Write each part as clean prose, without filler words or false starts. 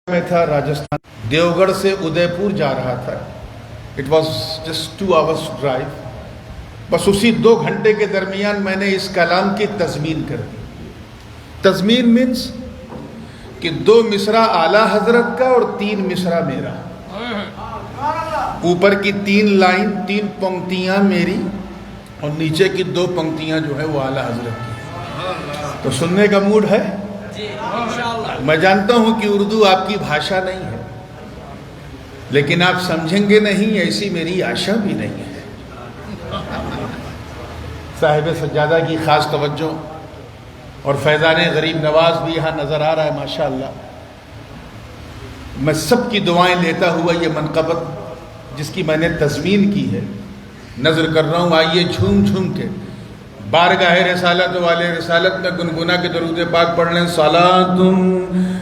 میں تھا راجستھان، دیوگڑھ سے ادے پور جا رہا تھا. It was just 2 hours drive. بس اسی 2 گھنٹے کے درمیان میں نے اس کلام کی تضمین کر دی. تضمین مینس کہ 2 مصرع اعلیٰ حضرت کا اور 3 مصرع میرا. اوپر کی 3 لائن 3 پنکتیاں میری اور نیچے کی 2 پنکتیاں جو ہے وہ اعلیٰ حضرت کی. تو سننے کا موڈ ہے؟ میں جانتا ہوں کہ اردو آپ کی بھاشا نہیں ہے، لیکن آپ سمجھیں گے نہیں ایسی میری آشا بھی نہیں ہے. صاحب سجادہ کی خاص توجہ اور فیضان غریب نواز بھی یہاں نظر آ رہا ہے ماشاءاللہ. میں سب کی دعائیں لیتا ہوا یہ منقبت جس کی میں نے تضمین کی ہے نظر کر رہا ہوں. آئیے جھوم جھوم کے بارگاہ رسالت والے رسالت میں گنگنا کے درود پاک پڑھ لیں. صلاتم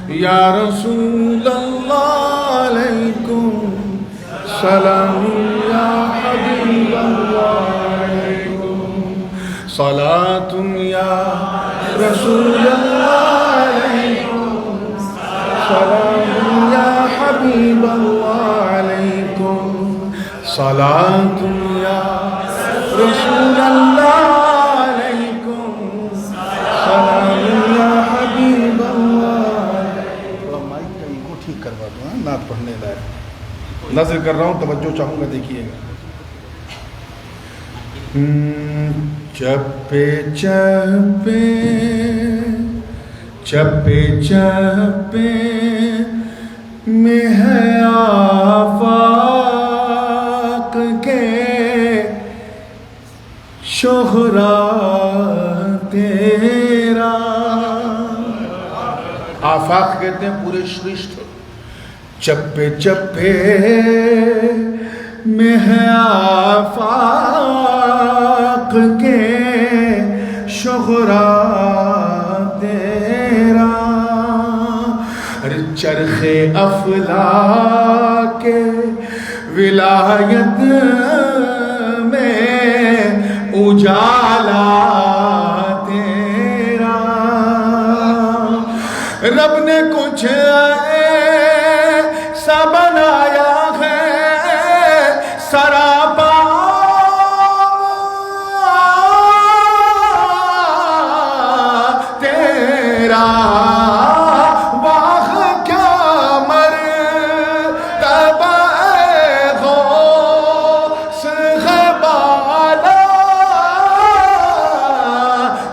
یا رسول اللہ علیکم، سلام یا حبیب اللہ علیکم، صلاتم یا رسول اللہ علیکم، سلام یا حبیب اللہ علیکم، صلاتم یا رسول اللہ نعت پڑھنے لائق. نظر کر رہا ہوں، توجہ چاہوں گا، دیکھیے گا. چپے چپے چپے چپے میں ہے آفاق کے شہرا تیرا. آفاق کہتے ہیں پورے سرشٹھ. چپے چپے میں ہے آفاق کے شہرا تیرا. چرخ افلاک ولایت میں اجالا تیرا. رب نے کچھ ایسا بنایا ہے سراپا تیرا. واہ کیا مرتبہ غوث ہے بالا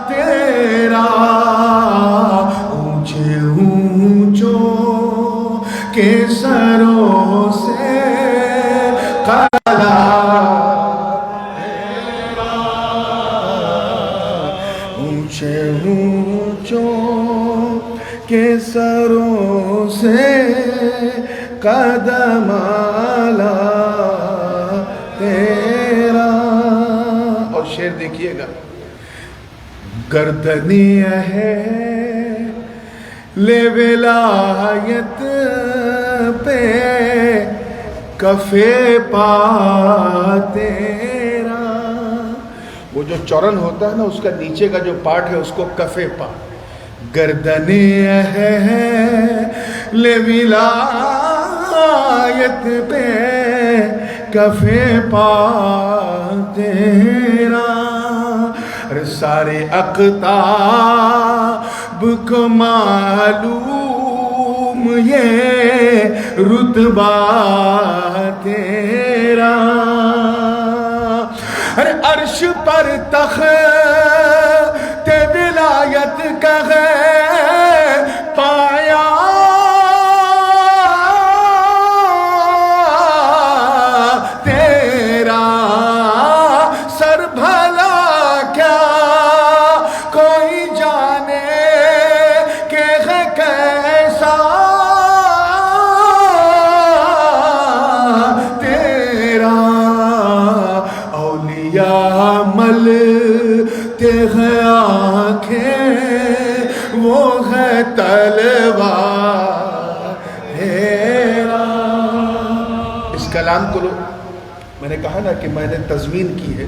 تیرا. اونچے اونچوں کے سروں سے قلا تیرا. اونچے اونچوں کے سروں سے قدم اعلیٰ تیرا. اور شعر دیکھیے گا. گردنی ہے لے ولایت پہ کفے پا تیرا. وہ جو چورن ہوتا ہے نا اس کا نیچے کا جو پارٹ ہے اس کو کفے پا. گردنی ہے لے ولایت پہ کفے پا تیرا. سارے اقطاب کو معلوم یہ رتبہ تیرا. عرش پر تخت ولایت کا ہے پایا تیرا. سر بھلا کیا کوئی جانے کہ ہے کیسا تیرا. اولیاء ملتے ہیں آنکھیں وہ ہے تلوار تیرا. اس کلام کو میں نے کہا نا کہ میں نے تضمین کی ہے.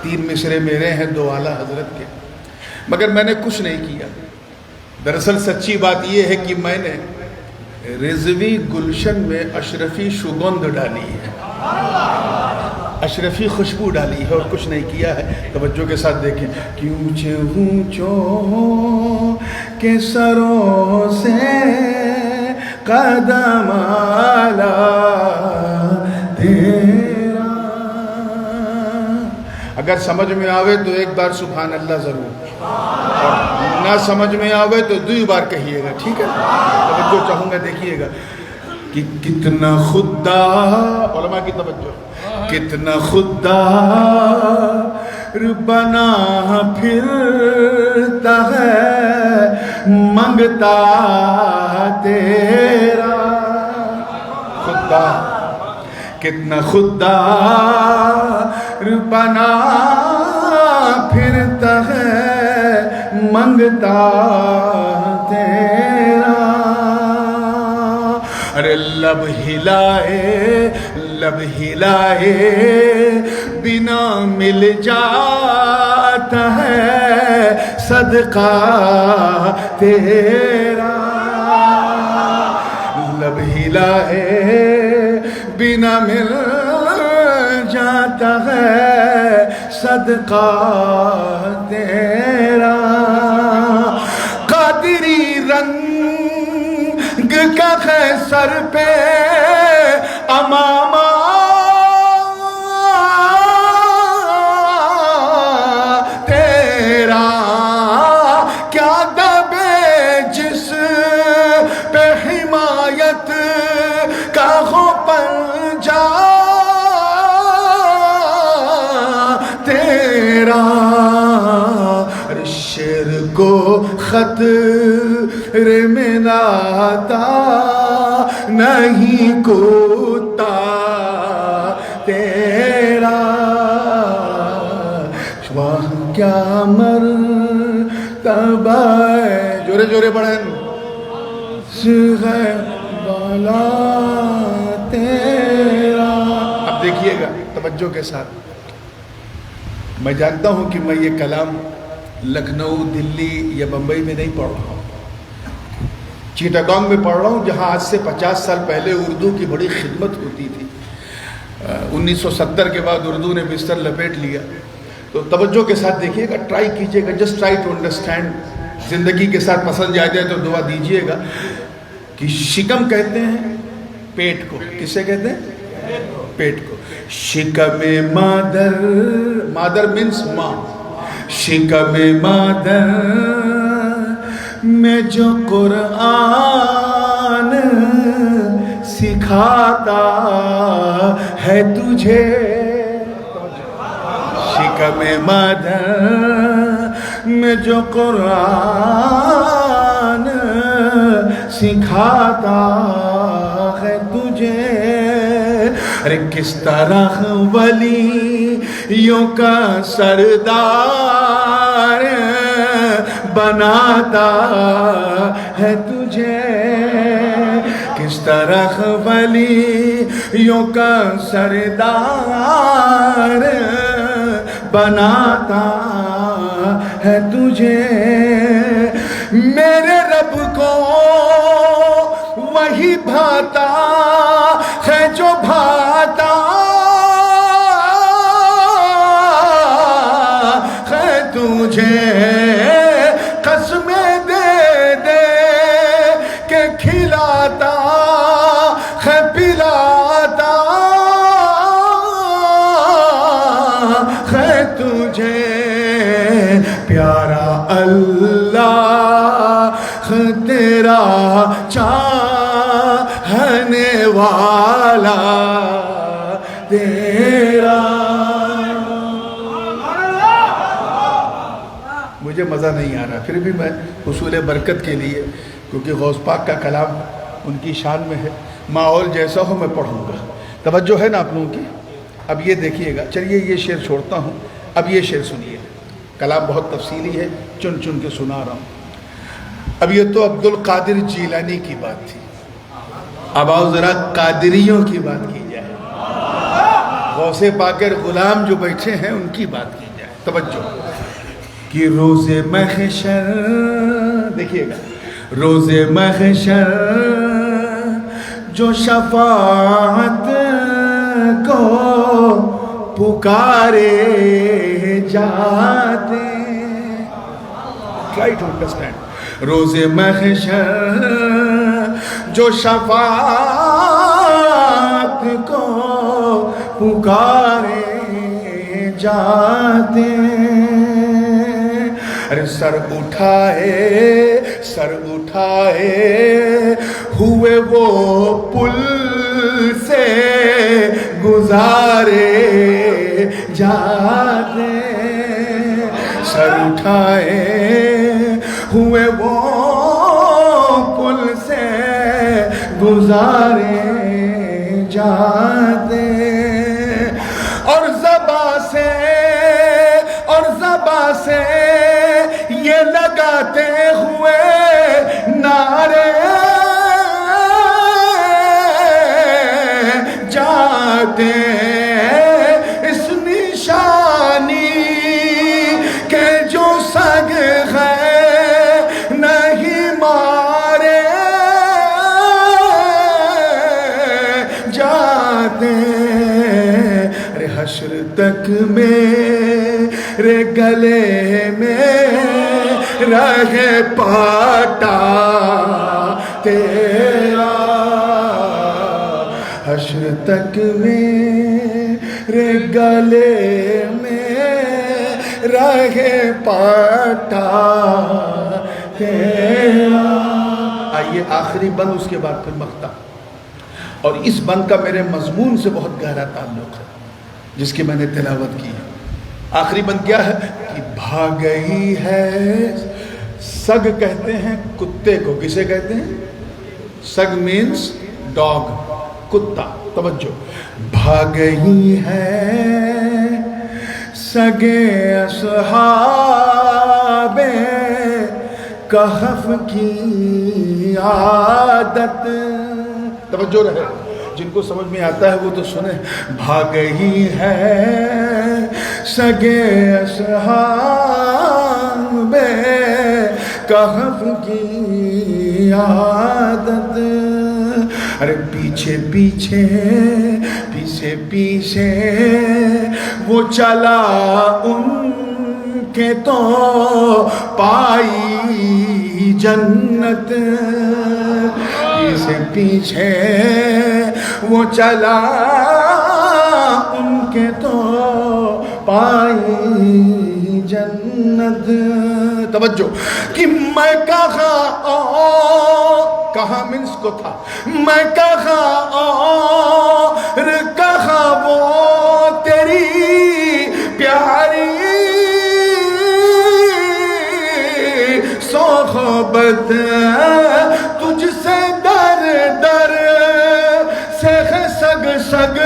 3 مصرے میرے ہیں 2 اعلیٰ حضرت کے. مگر میں نے کچھ نہیں کیا. دراصل سچی بات یہ ہے کہ میں نے رضوی گلشن میں اشرفی سگندھ ڈالی ہے، اشرفی خوشبو ڈالی ہے اور کچھ نہیں کیا ہے۔ توجہ کے ساتھ دیکھیں کہ اونچے اونچوں کے سروں سے قدم آلا تیرا۔ اگر سمجھ میں آوے تو ایک بار سبحان اللہ ضرور، اور نہ سمجھ میں آوے تو دو بار کہیے گا، ٹھیک ہے؟ توجہ چاہوں گا، دیکھیے گا کہ کتنا خوددار، علماء کی توجہ، کتنا خوددار بنا پھرتا ہے منگتا تیرا۔ خوددار، کتنا خوددار بنا پھرتا ہے منگتا تیرا۔ ارے لب ہلائے، لب ہلائے بنا مل جاتا ہے صدقہ تیرا۔ لب ہلائے بنا مل جاتا ہے صدقہ تیرا۔ قادری رنگ کا ہے سر پہ امامہ تیرا، کیا دبے جس پہ حمایت کا ہو پنجہ تیرا۔ شیر کو خطرے میں لاتا نہیں کتا تیرا۔ شواہ کیا مرتبہ ہے، جورے جورے پڑھیں، ہے بالا تیرا۔ اب دیکھیے گا توجہ کے ساتھ، میں جانتا ہوں کہ میں یہ کلام لکھنؤ، دلی یا بمبئی میں نہیں پڑھ رہا ہوں، چیٹاگانگ میں پڑھ رہا ہوں، جہاں آج سے 50 سال پہلے اردو کی بڑی خدمت ہوتی تھی۔ 1970 کے بعد اردو نے بستر لپیٹ لیا۔ تو توجہ کے ساتھ دیکھیے گا، ٹرائی کیجئے گا، جسٹ ٹرائی ٹو انڈرسٹینڈ، زندگی کے ساتھ پسند جائے جائے تو دعا دیجئے گا کہ شکم کہتے ہیں پیٹ کو، کسے کہتے ہیں؟ پیٹ کو۔ شکم مادر، مادر مینس ماں، شکم مادر میں جو قرآن سکھاتا ہے تجھے، شکم مادر میں جو قرآن سکھاتا ہے تجھے، ارے کس طرح ولیوں کا سردار بناتا ہے تجھے، کس طرح ولیوں کا سردار بناتا ہے تجھے۔ میرے رب کو وہی بھاتا ہے جو بھاتا ہے تجھے، قسمیں دے دے کہ کھلاتا ہے پلاتا ہے تجھے، پیارا اللہ تیرا چاہنے والا تیرا۔ مجھے مزہ نہیں آ رہا، پھر بھی میں حصول برکت کے لیے، کیونکہ غوث پاک کا کلام ان کی شان میں ہے، ماحول جیسا ہو میں پڑھوں گا۔ توجہ ہے نا آپ لوگوں کی؟ اب یہ دیکھیے گا، چلیے یہ شعر چھوڑتا ہوں، اب یہ شعر سنیے، کلام بہت تفصیلی ہے، چن چن کے سنا رہا ہوں۔ اب یہ تو عبد القادر جیلانی کی بات تھی، اب آؤ ذرا قادریوں کی بات کی جائے، غوث پاک غلام جو بیٹھے ہیں ان کی بات کی جائے۔ توجہ کہ روز محشر، دیکھیے گا، روز محشر جو شفاعت کو پکارے جاتے. Try to understand. روز محشر جو شفاعت کو پکارے جاتے. ارے سر اٹھائے ہوئے وہ پل سے گزارے جاتے. سر اٹھائے ہوئے وہ پل سے گزارے جاتے. اور زباں سے یہ لگاتے ہوئے نعرے جاتے. اس نشانی کے جو سگ ہے نہیں مارے جاتے. ارے حشر تک میرے گلے میں رہے پاٹا تیرا. حشر تک میرے گلے میں رہے پاٹا تیرا. آئیے آخری بند، اس کے بعد پھر مقطع. اور اس بند کا میرے مضمون سے بہت گہرا تعلق ہے جس کی میں نے تلاوت کی ہے. آخری بند کیا ہے کہ بھاگئی ہے. سگ کہتے ہیں کتے کو. کسے کہتے ہیں؟ سگ مینس ڈاگ، کتا. توجہ. بھاگئی ہے سگے اصحاب کہف کی عادت. توجہ رہے، جن کو سمجھ میں آتا ہے وہ تو سنیں. بھاگئی ہے سگے اصحاب کہف کی عادت. ارے پیچھے وہ چلا ان کے تو پائی جنت. پیچھے وہ چلا ان کے تو پائی جنت. توجہ کہ میں کہاں منس کو تھا. میں کہاں وہ تیری پیاری صحبت تجھ سے در سے سگ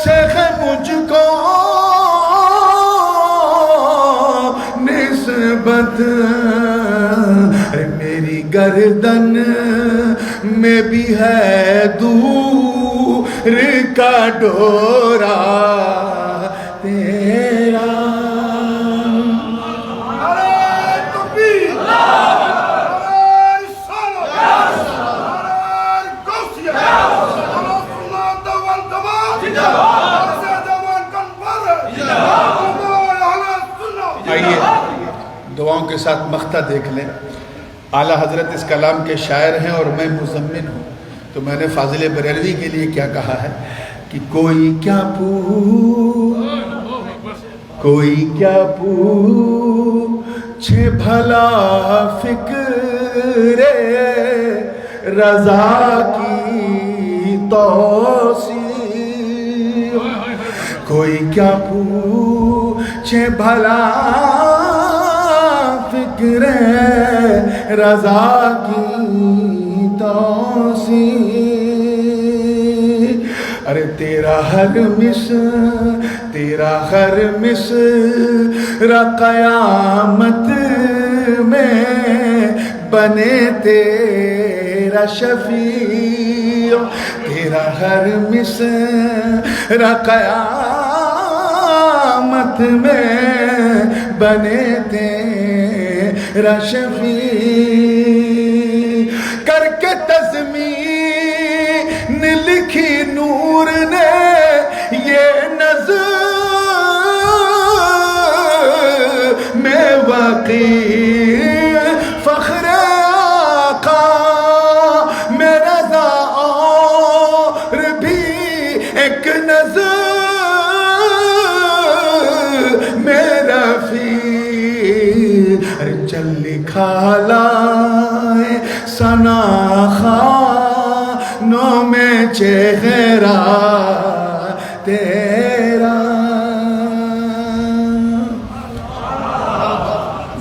سے مجھ کو نسبت. میری گردن میں بھی ہے دور کا ڈورا تیرا. آئیے دعاؤں کے ساتھ مقطع دیکھ لیں. اعلیٰ حضرت اس کلام کے شاعر ہیں اور میں مضمن ہوں. تو میں نے فاضل بریلوی کے لیے کیا کہا ہے کہ کوئی کیا پوچھے بھلا فکر رضا کی توصیف. کوئی کیا پوچھے بھلا فکر رضا کی توصیف. ارے تیرا ہر مصر قیامت میں بنے تیرا شفیع. تیرا ہر مصر قیامت میں بنے تیرا شفیع. کر کے تزمین لکھی نور نے یہ نظر میں واقعی فخر آقا میں رضا اور بھی ایک نظر میرا فیر چل لکھا لائے ثنا خانوں میں چہرہ تیرا.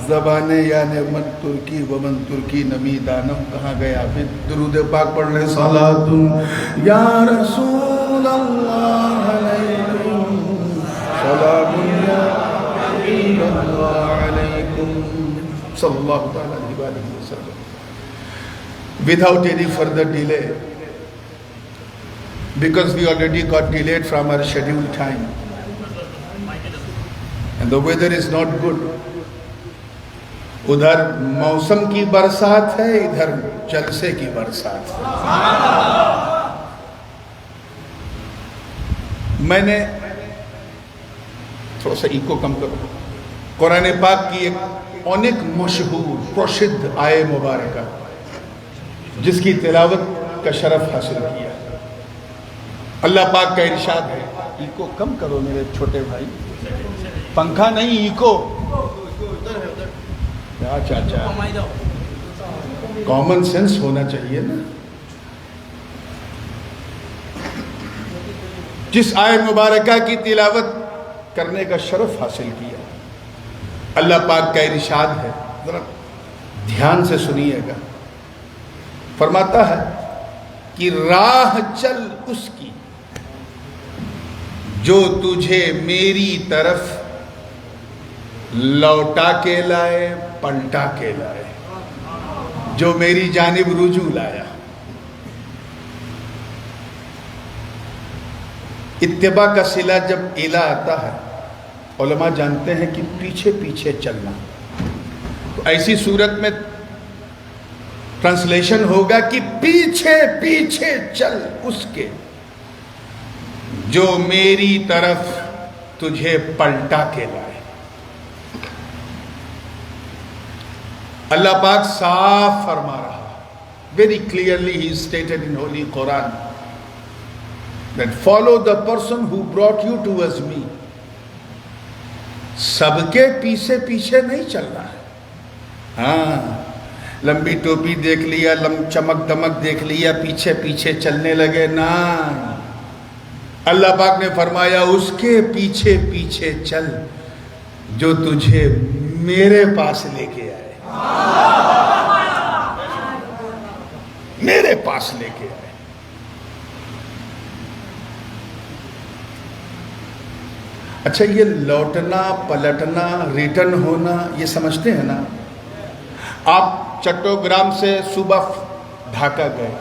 زبان یعنی من ترکی و من ترکی نمی دانم کہاں گیا. پھر درود پاک پڑھ لیں. صلاۃ یا رسول اللہ علیکم سلام یا حبیب اللہ علیکم صلی اللہ تعالیٰ علیہ وسلم. Without any further delay, because we already got delayed from our scheduled time and the weather is not good. ادھر موسم کی برسات ہے, ادھر جلسے کی برسات ہے. میں نے تھوڑا سا ایکو کم کرو. قرآن پاک کی ایک اونک مشہور پرشدھ آیے مبارکہ جس کی تلاوت کا شرف حاصل کیا. اللہ پاک کا ارشاد ہے. ایکو کم کرو میرے چھوٹے بھائی, پنکھا نہیں ایکو. اچھا کامن سینس ہونا چاہیے نا. جس آیت مبارکہ کی تلاوت کرنے کا شرف حاصل کیا, اللہ پاک کا ارشاد ہے, ذرا دھیان سے سنیے گا. فرماتا ہے کہ راہ چل اس کی جو تجھے میری طرف لوٹا کے لائے, پلٹا کے لائے, جو میری جانب رجوع لایا. اتباع کا صلہ جب الا آتا ہے, علماء جانتے ہیں کہ پیچھے پیچھے چلنا. تو ایسی صورت میں ٹرانسلیشن ہوگا کہ پیچھے پیچھے چل اس کے جو میری طرف تجھے پلٹا کے لائے. اللہ پاک صاف فرما رہا, very clearly he stated in Holy Quran that follow the person who brought you towards me. سب کے پیچھے پیچھے نہیں چلنا ہے. ہاں, لمبی ٹوپی دیکھ لیا, چمک دمک دیکھ لیا, پیچھے پیچھے چلنے لگے نا. اللہ پاک نے فرمایا اس کے پیچھے پیچھے چل جو تجھے میرے پاس لے کے آئے, میرے پاس لے کے آئے. اچھا, یہ لوٹنا پلٹنا ریٹرن ہونا یہ سمجھتے ہیں نا. آپ چٹوگرام سے صبح ڈھاکہ گئے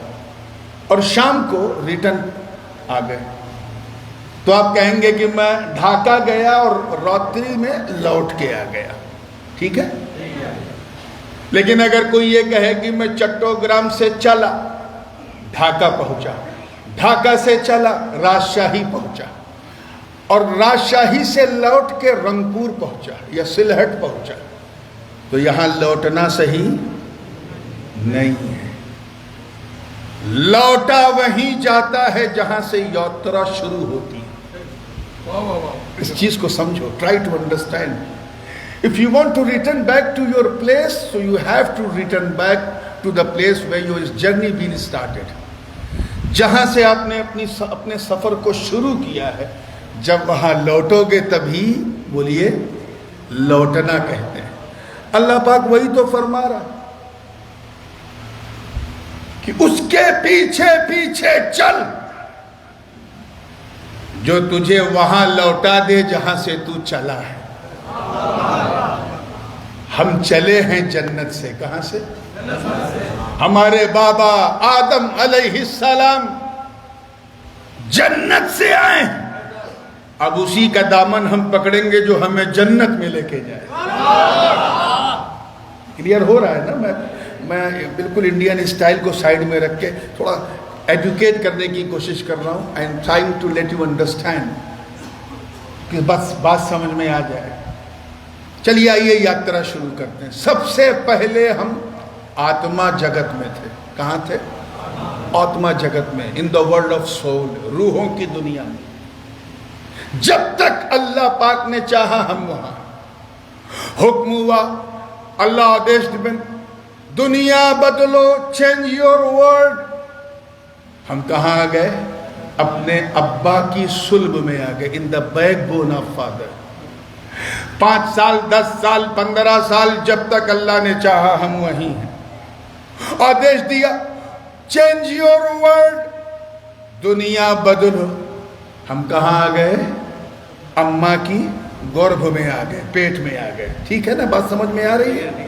اور شام کو ریٹرن آ گئے, تو آپ کہیں گے کہ میں ڈھاکہ گیا اور راتری میں لوٹ کے آ گیا. ٹھیک ہے. لیکن اگر کوئی یہ کہے کہ میں چٹوگرام سے چلا ڈھاکہ پہنچا, ڈھاکہ سے چلا راجشاہی پہنچا, اور راجشاہی سے لوٹ کے رنگپور پہنچا یا سلہٹ پہنچا, تو یہاں لوٹنا صحیح نہیں ہے. لوٹا وہیں جاتا ہے جہاں سے یاترا شروع ہوتی ہے. اس چیز کو سمجھو, try to understand. If you want to return back to your place, so you have to return back to the place where your journey been started. جہاں سے آپ نے اپنے سفر کو شروع کیا ہے, جب وہاں لوٹو گے تبھی بولیے لوٹنا کہتے ہیں. اللہ پاک وہی تو فرما رہا کہ اس کے پیچھے پیچھے چل جو تجھے وہاں لوٹا دے جہاں سے تو چلا ہے. ہم چلے ہیں جنت سے. کہاں سے؟ ہمارے بابا آدم علیہ السلام جنت سے آئے, اب اسی کا دامن ہم پکڑیں گے جو ہمیں جنت میں لے کے جائے. کلیئر ہو رہا ہے نا؟ میں بالکل انڈین اسٹائل کو سائیڈ میں رکھ کے تھوڑا ایڈوکیٹ کرنے کی کوشش کر رہا ہوں. I am trying to let you understand کہ بس بات سمجھ میں آ جائے. چلیے آئیے یاترا شروع کرتے ہیں. سب سے پہلے ہم آتما جگت میں تھے. کہاں تھے؟ آتما جگت میں. ان دا ورلڈ آف سول, روحوں کی دنیا میں. جب تک اللہ پاک نے چاہا ہم وہاں. حکم ہوا, اللہ آدیش دن, دنیا بدلو, چینج یور ورلڈ. ہم کہاں آ گئے؟ اپنے ابا کی صلب میں آ گئے. In the backbone of father. 5 سال 10 سال 15 سال جب تک اللہ نے چاہا ہم وہیں ہیں. آدیش دیا, چینج یور ورلڈ, دنیا بدلو. ہم کہاں آ گئے؟ اماں کی گربھ میں آ گئے, پیٹ میں آ گئے. ٹھیک ہے نا, بات سمجھ میں آ رہی ہے؟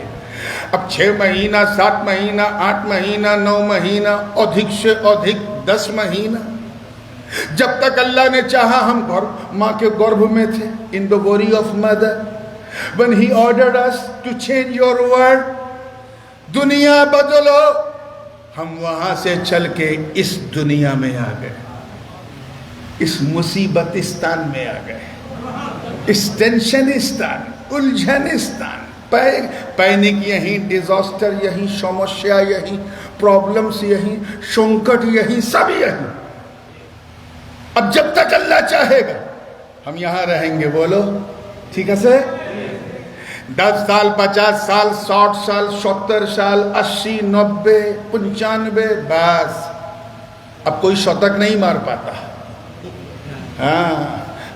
اب 6 مہینہ 7 مہینہ 8 مہینہ 9 مہینہ ادھک سے ادھک 10 مہینہ, جب تک اللہ نے چاہا ہم ماں کے گربھ میں تھے. In the body of mother. when he ordered us to change your world, دنیا بدلو, ہم وہاں سے چل کے اس دنیا میں آ گئے, اس مصیبتستان میں آ گئے, اس ٹینشنستان, الجھنستان. پینک یہیں, ڈیزاسٹر یہیں, سمسیا یہیں, پرابلمس یہیں, سنکٹ یہیں, سب یہیں. اب جب تک اللہ چاہے گا ہم یہاں رہیں گے. بولو ٹھیک ہے سے؟ 10 سال 50 سال 60 سال 70 سال 80 90 95, بس اب کوئی شتک نہیں مار پاتا. ہاں,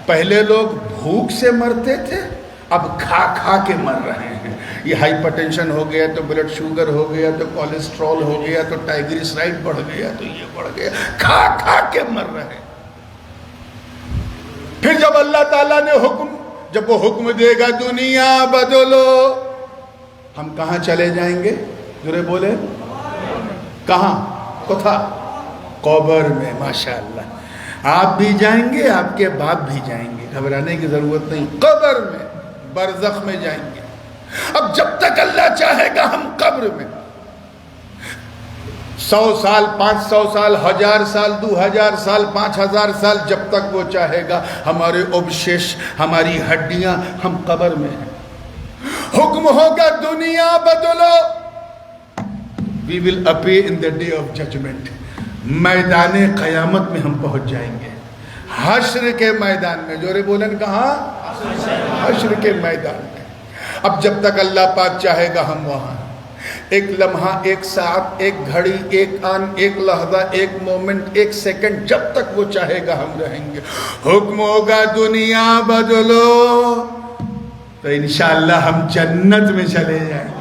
پہلے لوگ بھوک سے مرتے تھے, اب کھا کھا کے مر رہے ہیں. یہ ہائپر ٹینشن ہو گیا, تو بلڈ شوگر ہو گیا, تو کولیسٹرول ہو گیا, تو ٹائگریسرائڈ بڑھ گیا, تو یہ بڑھ گیا. کھا کھا کے مر رہے ہیں. پھر جب اللہ تعالیٰ نے جب وہ حکم دے گا دنیا بدلو, ہم کہاں چلے جائیں گے؟ ذرا بولے کہاں؟ کتھا؟ قبر میں. ماشاءاللہ, آپ بھی جائیں گے, آپ کے باپ بھی جائیں گے, گھبرانے کی ضرورت نہیں. قبر میں, برزخ میں جائیں گے. اب جب تک اللہ چاہے گا ہم قبر میں. 100 سال 500 سال 1000 سال 2000 سال 5000 سال, جب تک وہ چاہے گا ہمارے اوبشیش, ہماری ہڈیاں, ہم قبر میں ہیں. حکم ہوگا دنیا بدلو, we will appear in the day of judgment. میدان قیامت میں ہم پہنچ جائیں گے, حشر کے میدان میں. جورے بولن کہاں؟ حشر کے میدان میں. اب جب تک اللہ پاک چاہے گا ہم وہاں. ایک لمحہ, ایک ساتھ, ایک گھڑی, ایک آن, ایک لحظہ, ایک مومنٹ, ایک سیکنڈ, جب تک وہ چاہے گا ہم رہیں گے. حکم ہوگا دنیا بدلو, تو انشاءاللہ ہم جنت میں چلے جائیں گے.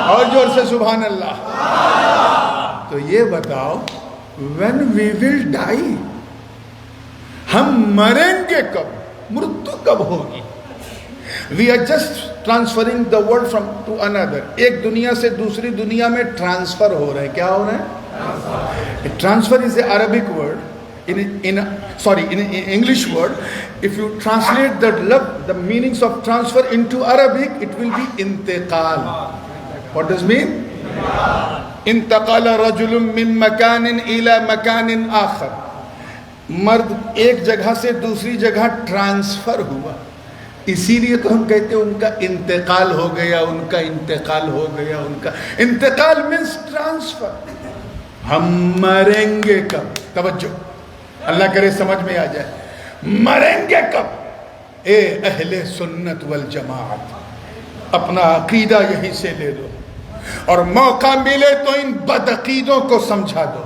اور زور سے سبحان اللہ. تو یہ بتاؤ, when we will die, ہم مریں گے کب؟ مرتو کب ہوگی؟ We are just transferring the world from to another. ایک دنیا سے دوسری دنیا میں ٹرانسفر ہو رہا ہے. کیا ہو رہا ہے؟ Transfer is an Arabic word. In English word. If you translate the meanings of transfer into Arabic, it will be intiqal. What does it mean? انتقال رجل من مکان الى مکان آخر. مرد ایک جگہ سے دوسری جگہ ٹرانسفر ہوا, اسی لیے تو ہم کہتے ہیں ان کا انتقال ہو گیا, ان کا انتقال ہو گیا, ان کا انتقال means ٹرانسفر. ہم مریں گے کب؟ توجہ, اللہ کرے سمجھ میں آ جائے. مریں گے کب؟ اے اہل سنت والجماعت, اپنا عقیدہ یہیں سے لے لو, اور موقع ملے تو ان بدعقیدوں کو سمجھا دو,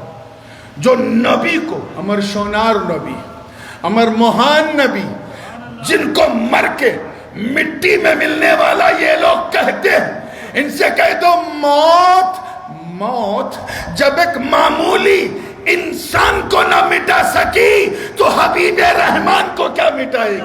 جو نبی کو, امر شونار نبی, امر مہان نبی, جن کو مر کے مٹی میں ملنے والا یہ لوگ کہتے ہیں, ان سے کہہ دو موت جب ایک معمولی انسان کو نہ مٹا سکی تو حبیب رحمان کو کیا مٹائے گی؟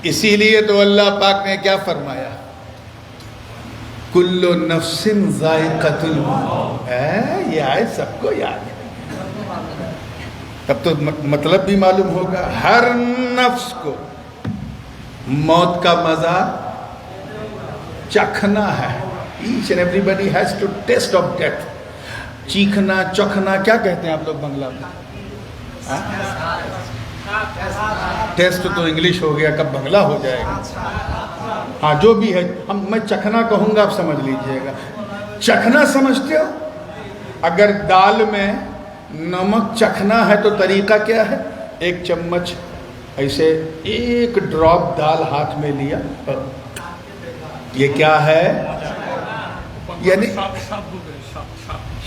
اسی لیے تو اللہ پاک نے کیا فرمایا؟ کل نفس ذائقۃ الموت. یہ آیت سب کو یاد ہے. تب تو مطلب بھی معلوم ہوگا. ہر نفس کو موت کا مزہ چکھنا ہے. Each and everybody has to taste of death. چیکھنا چکھنا کیا کہتے ہیں آپ لوگ بنگلہ میں؟ ٹیسٹ تو انگلش ہو گیا، کب بنگلہ ہو جائے گا. ہاں جو بھی ہے، میں چکھنا کہوں گا، آپ سمجھ لیجئے گا. چکھنا سمجھتے ہو؟ اگر دال میں نمک چکھنا ہے تو طریقہ کیا ہے؟ ایک چمچ ایسے ایک ڈراپ دال ہاتھ میں لیا، یہ کیا ہے؟ یعنی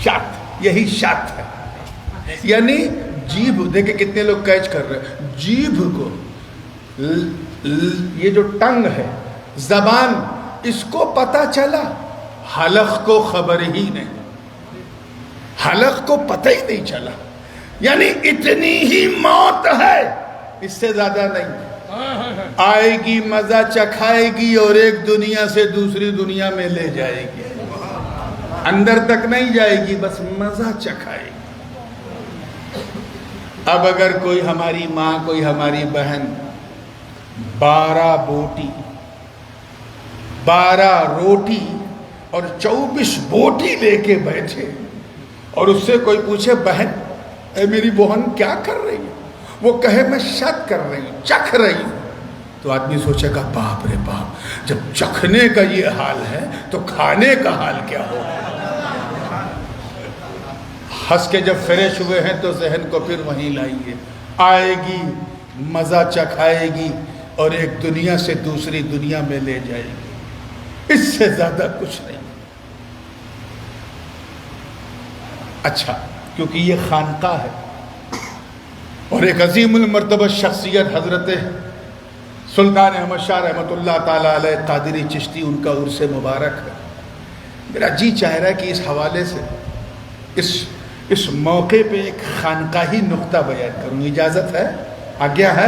شات، یہی شات ہے. یعنی جیبھ، دیکھیں کتنے لوگ کیچ کر رہے ہیں. جیبھ کو، یہ جو ٹنگ ہے، زبان، اس کو پتا چلا، حلق کو خبر ہی نہیں، حلق کو پتہ ہی نہیں چلا. یعنی اتنی ہی موت ہے، اس سے زیادہ نہیں. آئے گی، مزہ چکھائے گی اور ایک دنیا سے دوسری دنیا میں لے جائے گی. اندر تک نہیں جائے گی، بس مزہ چکھائے گی. اب اگر کوئی ہماری ماں، کوئی ہماری بہن 12 بوٹی، 12 روٹی اور 24 بوٹی لے کے بیٹھے اور اس سے کوئی پوچھے بہن اے میری بہن کیا کر رہی ہے، وہ کہے میں شک کر رہی ہوں، چکھ رہی ہوں، تو آدمی سوچے گا باپ رے باپ، جب چکھنے کا یہ حال ہے تو کھانے کا حال کیا ہوگا. ہنس کے جب فریش ہوئے ہیں تو ذہن کو پھر وہیں لائیے. آئے گی، مزہ چکھائے گی اور ایک دنیا سے دوسری دنیا میں لے جائے گی. اس سے زیادہ کچھ نہیں. اچھا، کیونکہ یہ خانقاہ ہے اور ایک عظیم المرتبہ شخصیت حضرت سلطان احمد شاہ رحمۃ اللہ تعالیٰ علیہ قادری چشتی، ان کا عرس مبارک ہے. میرا جی چاہ رہا ہے کہ اس حوالے سے اس موقع پہ ایک خانقاہی نقطہ بیان کروں. اجازت ہے؟ آگیا ہے؟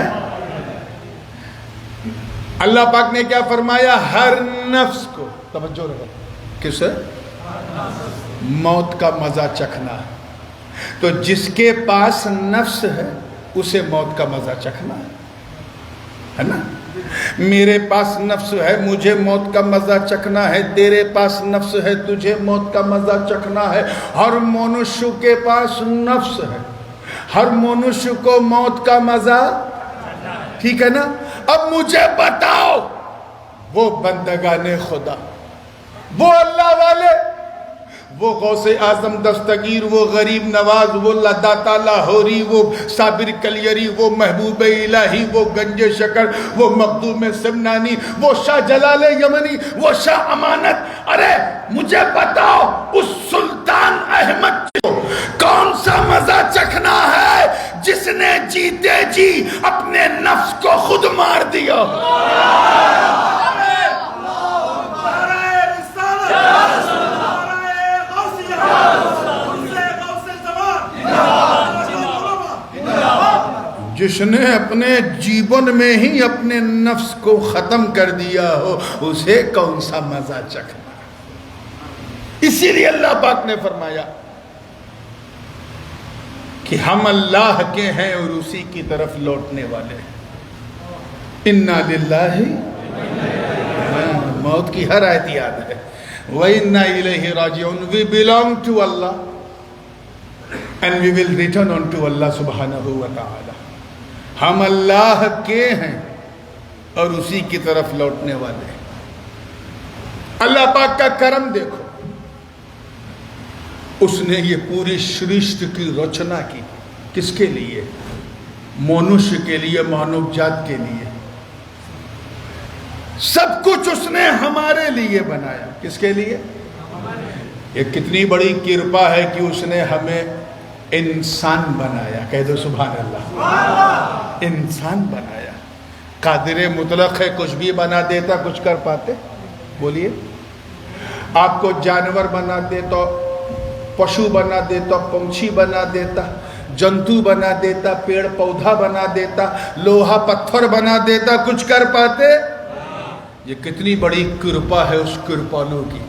اللہ پاک نے کیا فرمایا؟ ہر نفس کو، توجہ رہے، کس ہے؟ موت کا مزہ چکھنا ہے. تو جس کے پاس نفس ہے اسے موت کا مزہ چکھنا ہے نا. میرے پاس نفس ہے، مجھے موت کا مزہ چکھنا ہے. تیرے پاس نفس ہے، تجھے موت کا مزہ چکھنا ہے. ہر منشیہ کے پاس نفس ہے، ہر منشیہ کو موت کا مزہ، ٹھیک ہے نا. اب مجھے بتاؤ، وہ بندگان خدا، وہ اللہ والے، وہ غوث اعظم دستگیر، وہ غریب نواز، وہ لداتا لاہوری، وہ صابر کلیری، وہ محبوب الہی، وہ گنج شکر، وہ مخدوم سمنانی، وہ شاہ جلال یمنی، وہ شاہ امانت. ارے مجھے بتاؤ، اس سلطان احمد کو کون سا مزہ چکھنا ہے جس نے جیتے جی اپنے نفس کو خود مار دیا. جس نے اپنے جیون میں ہی اپنے نفس کو ختم کر دیا ہو، اسے کون سا مزہ چکھنا. اسی لیے اللہ پاک نے فرمایا کہ ہم اللہ کے ہیں اور اسی کی طرف لوٹنے والے ہیں. اِنَّا لِلَّهِ، موت کی ہر آیت یاد ہے. وَإِنَّا إِلَيْهِ رَاجِعُونَ. We belong to Allah and we will return unto Allah subhanahu wa ta'ala. ہم اللہ کے ہیں اور اسی کی طرف لوٹنے والے ہیں. اللہ پاک کا کرم دیکھو، اس نے یہ پوری سرشت کی رچنا کی کس کے لیے؟ منشیہ کے لیے، مانو جات کے لیے. سب کچھ اس نے ہمارے لیے بنایا. کس کے لیے؟ یہ کتنی بڑی کرپا ہے کہ اس نے ہمیں انسان بنایا. کہہ دو سبحان اللہ. انسان بنایا. قادر مطلق ہے، کچھ بھی بنا دیتا. کچھ کر پاتے؟ بولیے. آپ کو جانور بنا دیتا، پشو بنا دیتا، پنچھی بنا دیتا، جنتو بنا دیتا، پیڑ پودا بنا دیتا، لوہا پتھر بنا دیتا. کچھ کر پاتے؟ یہ کتنی بڑی کرپا ہے اس کرپالو کی،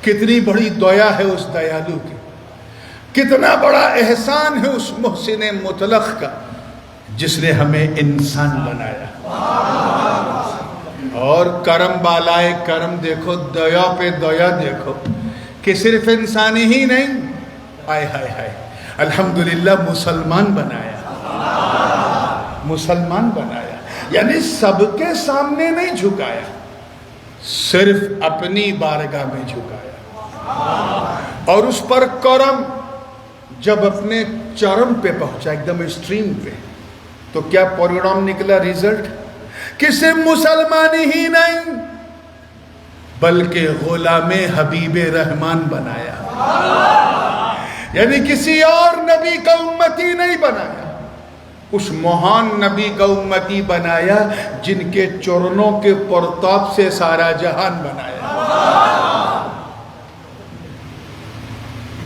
کتنی بڑی دیا ہے اس دیالو کی. کتنا بڑا احسان ہے اس محسن مطلق کا جس نے ہمیں انسان بنایا. اور کرم بالائے کرم دیکھو، دیا پہ دیا دیکھو کہ صرف انسانی ہی نہیں، آئے ہائے ہائے الحمدللہ مسلمان بنایا. مسلمان بنایا یعنی سب کے سامنے نہیں جھکایا، صرف اپنی بارگاہ میں جھکایا. اور اس پر کرم جب اپنے چرم پہ پہنچا، ایک دم اسٹریم پہ، تو کیا پروگرام نکلا، ریزلٹ؟ کسی مسلمانی ہی نہیں بلکہ غلام حبیب رحمان بنایا. یعنی کسی اور نبی کا امتی نہیں بنایا، اس مہان نبی کا امتی بنایا جن کے چرنوں کے پرتاپ سے سارا جہان بنایا.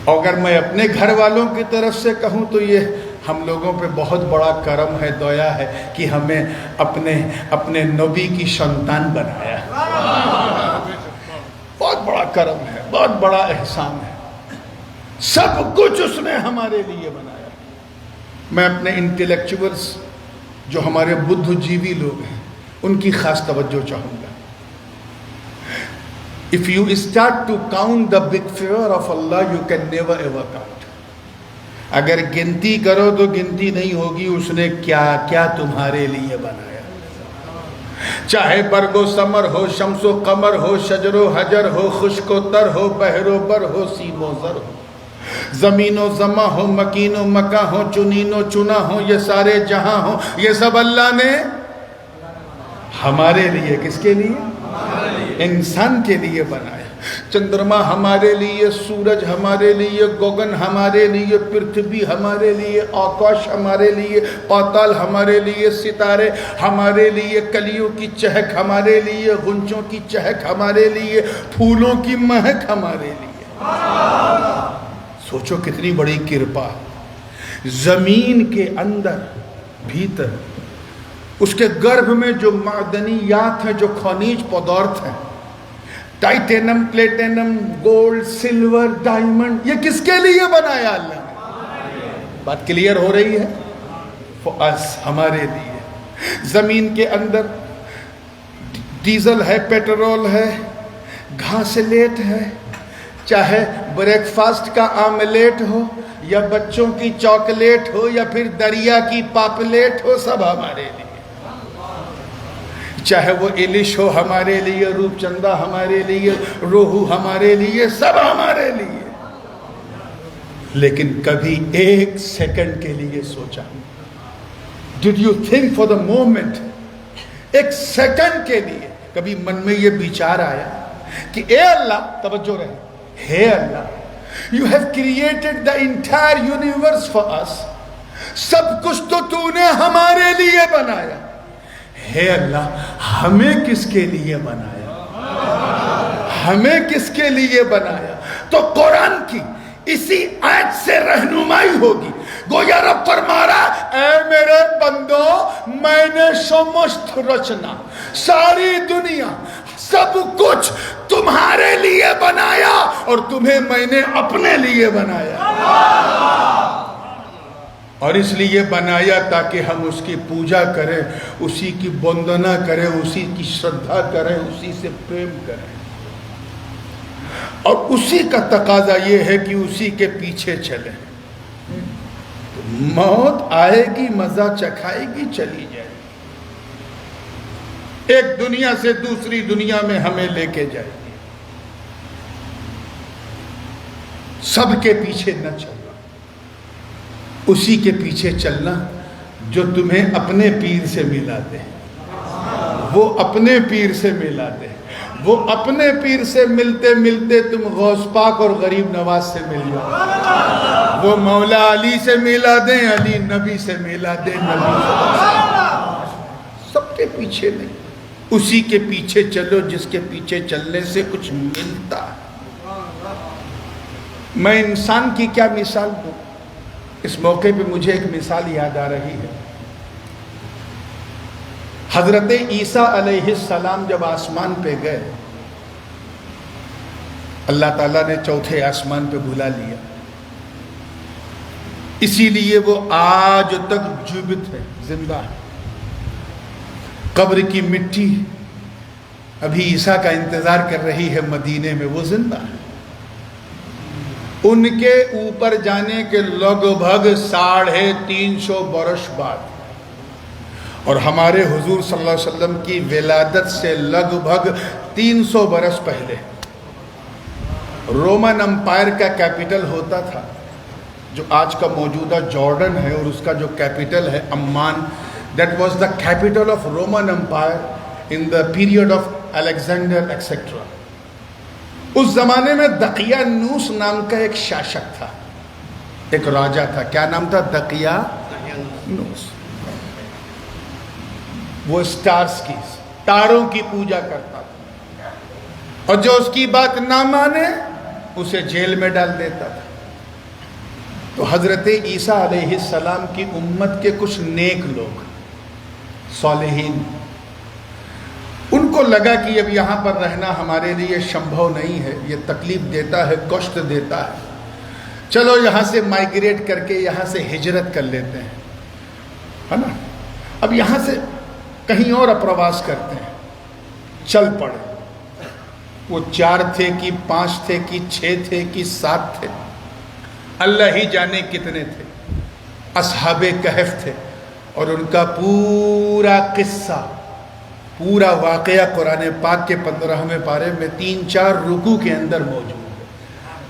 اگر میں اپنے گھر والوں کی طرف سے کہوں تو یہ ہم لوگوں پہ بہت بڑا کرم ہے، دیا ہے کہ ہمیں اپنے نبی کی سنتان بنایا. بہت بڑا کرم ہے، بہت بڑا احسان ہے. سب کچھ اس نے ہمارے لیے بنایا. میں اپنے انٹلیکچوئلز جو ہمارے بدھ جیوی لوگ ہیں ان کی خاص توجہ چاہوں گا. If you start to count the big favor of Allah, you can never ever count. اگر گنتی کرو تو گنتی نہیں ہوگی اس نے کیا کیا تمہارے لیے بنایا. چاہے برگ و ثمر ہو، شمس و قمر ہو، شجر و حجر ہو، خشک و تر ہو، بحر و بر ہو، سیم و زر ہو، زمین و زماں ہو، مکین و مکاں ہو، چنین و چنا ہو، یہ سارے جہاں ہو، یہ سب اللہ نے ہمارے لیے، کس کے لیے؟ انسان کے لیے بنایا. چندرما ہمارے لیے، سورج ہمارے لیے، گگن ہمارے لیے، پرتھوی ہمارے لیے، آکاش ہمارے لیے، پاتال ہمارے لیے، ستارے ہمارے لیے، کلیوں کی چہک ہمارے لیے، غنچوں کی چہک ہمارے لیے، پھولوں کی مہک ہمارے لیے. سوچو کتنی بڑی کرپا. زمین کے اندر بھیتر اس کے گربھ میں جو معدنیات ہیں، جو خنیج پدارتھ ہیں، ٹائٹینم، پلیٹینم، گولڈ، سلور، ڈائمنڈ، یہ کس کے لیے بنایا اللہ نے؟ بات کلیئر ہو رہی ہے؟ for us، ہمارے لیے. زمین کے اندر ڈیزل ہے، پیٹرول ہے، گھاسلیٹ ہے، چاہے بریک فاسٹ کا آملیٹ ہو یا بچوں کی چاکلیٹ ہو یا پھر دریا کی پاپلیٹ ہو، سب ہمارے لیے. چاہے وہ الش ہو ہمارے لیے، روپ چندہ ہمارے لیے، روہو ہمارے لیے، سب ہمارے لیے. لیکن کبھی ایک سیکنڈ کے لیے سوچا؟ Did you think for the moment؟ ایک سیکنڈ کے لیے کبھی من میں یہ بیچار آیا کہ اے اللہ، توجہ رہے، ہے اللہ، you have created the entire universe for us، سب کچھ تو نے ہمارے لیے بنایا. ہے اللہ، ہمیں کس کے لیے بنایا؟ ہمیں کس کے لیے بنایا؟ تو قرآن کی اسی آیت سے رہنمائی ہوگی. گویا رب فرما رہا، اے میرے بندو، میں نے سمست رچنا، ساری دنیا، سب کچھ تمہارے لیے بنایا اور تمہیں میں نے اپنے لیے بنایا. اور اس لیے بنایا تاکہ ہم اس کی پوجا کریں، اسی کی وندنا کریں، اسی کی شردھا کریں، اسی سے پریم کریں. اور اسی کا تقاضا یہ ہے کہ اسی کے پیچھے چلیں. موت آئے گی، مزہ چکھائے گی، چلی جائے گی، ایک دنیا سے دوسری دنیا میں ہمیں لے کے جائے گی. سب کے پیچھے نہ چلنا، اسی کے پیچھے چلنا جو تمہیں اپنے پیر سے ملا دے. وہ اپنے پیر سے ملا دے. وہ اپنے پیر سے ملتے ملتے تم غوث پاک اور غریب نواز سے مل جاؤ. وہ مولا علی سے ملا دیں، علی نبی سے ملا دیں، نبی سب کے پیچھے نہیں، اسی کے پیچھے چلو جس کے پیچھے چلنے سے کچھ ملتا. میں انسان کی کیا مثال دوں؟ اس موقع پہ مجھے ایک مثال یاد آ رہی ہے. حضرت عیسیٰ علیہ السلام جب آسمان پہ گئے، اللہ تعالیٰ نے چوتھے آسمان پہ بلا لیا. اسی لیے وہ آج تک جیوت ہے، زندہ ہے۔ قبر کی مٹی ابھی عیسیٰ کا انتظار کر رہی ہے مدینے میں، وہ زندہ ہے۔ ان کے اوپر جانے کے لگ بھگ 350 برس بعد، اور ہمارے حضور صلی اللہ علیہ وسلم کی ولادت سے لگ بھگ 300 برس پہلے رومن امپائر کا کیپٹل ہوتا تھا، جو آج کا موجودہ جارڈن ہے، اور اس کا جو کیپٹل ہے Amman, that was the capital of Roman empire in the period of Alexander etcetera. اس زمانے میں دقیانوس نام کا ایک شاشک تھا، ایک راجہ تھا۔ کیا نام تھا؟ دقیانوس۔ وہ اسٹارز کی، تاروں کی پوجا کرتا تھا، اور جو اس کی بات نہ مانے اسے جیل میں ڈال دیتا تھا۔ تو حضرت عیسیٰ علیہ السلام کی امت کے کچھ نیک لوگ، صالحین، ان کو لگا کہ اب یہاں پر رہنا ہمارے لیے شمبھو نہیں ہے، یہ تکلیف دیتا ہے، کشٹ دیتا ہے، چلو یہاں سے مائگریٹ کر کے یہاں سے ہجرت کر لیتے ہیں، ہے نا۔ اب یہاں سے کہیں اور اپرواس کرتے ہیں، چل پڑے۔ وہ 4 تھے کہ 5 تھے کہ 6 تھے کہ 7 تھے، اللہ ہی جانے کتنے تھے۔ اصحاب کہف تھے، اور ان کا پورا قصہ، پورا واقعہ قرآن پاک کے 15ویں پارے میں 3-4 رکوع کے اندر موجود ہے۔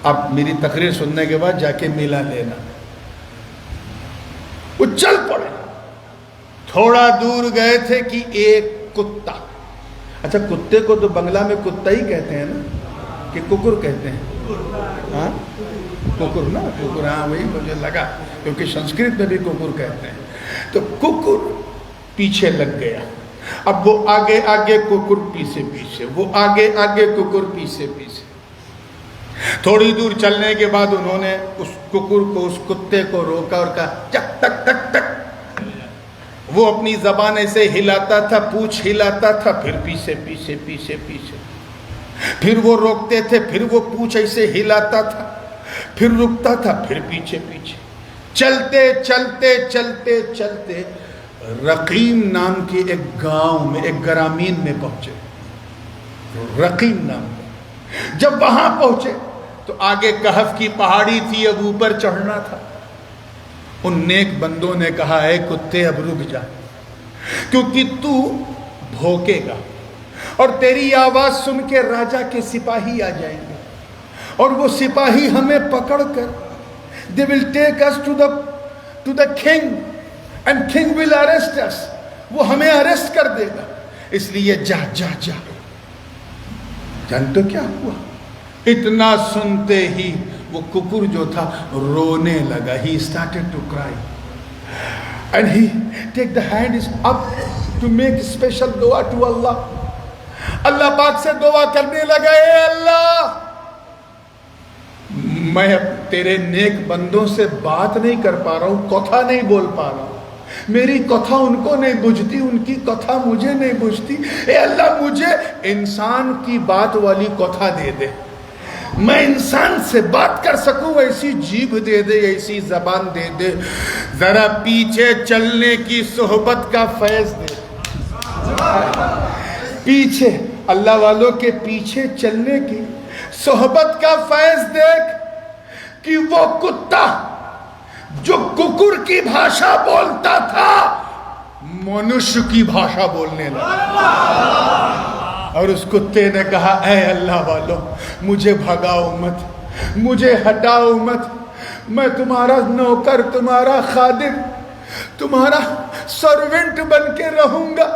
اب میری تقریر سننے کے بعد جا کے میلا لینا۔ وہ چل پڑے، تھوڑا دور گئے تھے کہ ایک کتا، اچھا کتے کو تو بنگلہ میں کتا ہی کہتے ہیں نا، کہ ککر کہتے ہیں؟ ہاں ککر نا، ککر، ہاں وہی مجھے لگا، کیونکہ سنسکرت میں بھی ککر کہتے ہیں۔ تو ککر پیچھے لگ گیا، اب وہ آگے آگے ککر پیچھے پیچھے، وہ آگے آگے ککر پیچھے پیچھے۔ تھوڑی دور چلنے کے بعد انہوں نے اس ککر کو، اس کتے کو روکا اور کہا چک ٹک ٹک ٹک۔ وہ اپنی زبان ایسے ہلاتا تھا، پونچھ ہلاتا تھا، پھر پیچھے پیچھے پیچھے پیچھے، پھر وہ روکتے تھے، پھر وہ پونچھ ایسے ہلاتا تھا، پھر رکتا تھا، پھر پیچھے پیچھے۔ چلتے چلتے چلتے چلتے رقیم نام کے ایک گاؤں میں، ایک گرامین میں پہنچے، رقیم نام میں۔ جب وہاں پہنچے تو آگے کہف کی پہاڑی تھی، اب اوپر چڑھنا تھا۔ ان نیک بندوں نے کہا اے کتے اب رک جا، کیونکہ تو بھوکے گا اور تیری آواز سن کے راجہ کے سپاہی آ جائیں گے، اور وہ سپاہی ہمیں پکڑ کر they will take us to the king and king will arrest us، وہ ہمیں arrest کر دے گا، اس لیے جا جا جا۔ جانتے کیا ہوا؟ اتنا سنتے ہی وہ ککر جو تھا رونے لگا، he started to cry and he take the hands up to make special dua to Allah۔ اللہ پاک سے دعا کرنے لگا، اے اللہ میں تیرے نیک بندوں سے بات نہیں کر پا رہا ہوں، کتھا نہیں بول پا رہا ہوں، میری کتھا ان کو نہیں بجھتی، ان کی کتھا مجھے نہیں بجھتی، اے اللہ مجھے انسان کی بات والی کتھا دے دے، میں انسان سے بات کر سکوں ایسی جیبھ دے دے، ایسی زبان دے دے، ذرا پیچھے چلنے کی صحبت کا فیض دے۔ پیچھے اللہ والوں کے پیچھے چلنے کی صحبت کا فیض دیکھ کہ وہ کتا جو ککر کی بھاشا بولتا تھا منشیہ کی بھاشا بولنے لگا، اور اس کتے نے کہا اے اللہ والوں مجھے بھگاؤ مت، مجھے ہٹاؤ مت، میں تمہارا نوکر، تمہارا خادم، تمہارا سرونٹ بن کے رہوں گا،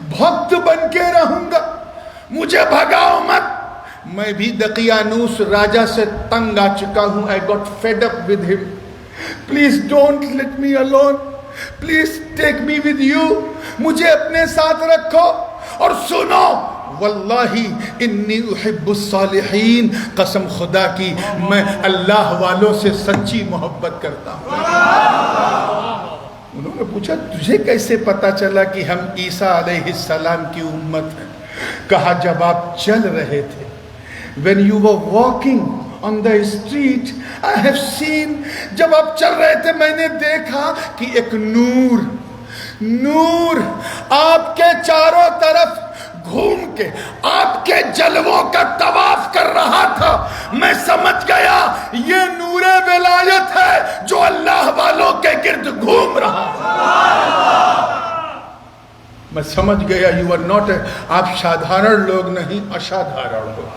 بھکت بن کے رہوں گا، مجھے بھگاؤ مت۔ میں بھی دقیانوس راجہ سے تنگ آ چکا ہوں، I got fed up with him، please don't let me alone، please take me with you، مجھے اپنے ساتھ رکھو، اور سنو واللہ انی احب الصالحین، قسم خدا کی میں اللہ والوں سے سچی محبت کرتا ہوں۔ انہوں نے پوچھا تجھے کیسے پتا چلا کہ ہم عیسیٰ علیہ السلام کی امت ہیں؟ کہا جب آپ چل رہے تھے، when you were walking on the street, I have seen, جب آپ چل رہے تھے میں نے دیکھا کہ ایک نور آپ کے چاروں طرف گھوم کے آپ کے جلووں کا طواف کر رہا تھا. میں سمجھ گیا یہ نور ولایت ہے جو اللہ والوں کے گرد گھوم رہا ہے. میں سمجھ گیا you are not آپ سادھارن لوگ نہیں، اشادھارن لوگ.